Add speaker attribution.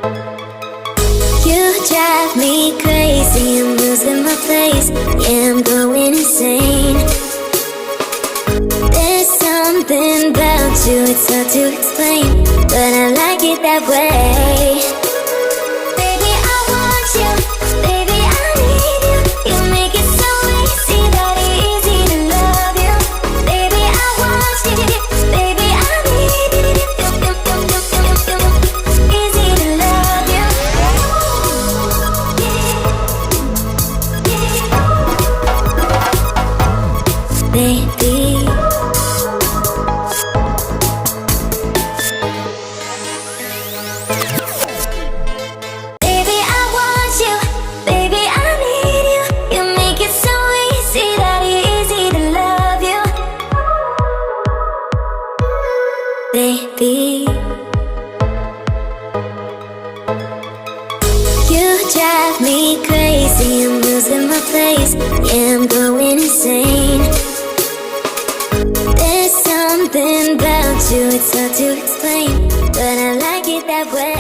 Speaker 1: You drive me crazy, I'm losing my place. Yeah, I'm going insane. There's something about you, it's hard to explain, but I like it that way. Baby, I want you, baby, I need you. You make it so easy, that easy to love you. Baby, I want you, baby, I need you. Easy to love you. Baby, baby, you drive me crazy, I'm losing my place. Yeah, I'm going insane. There's something about you, it's hard to explain, but I like it that way.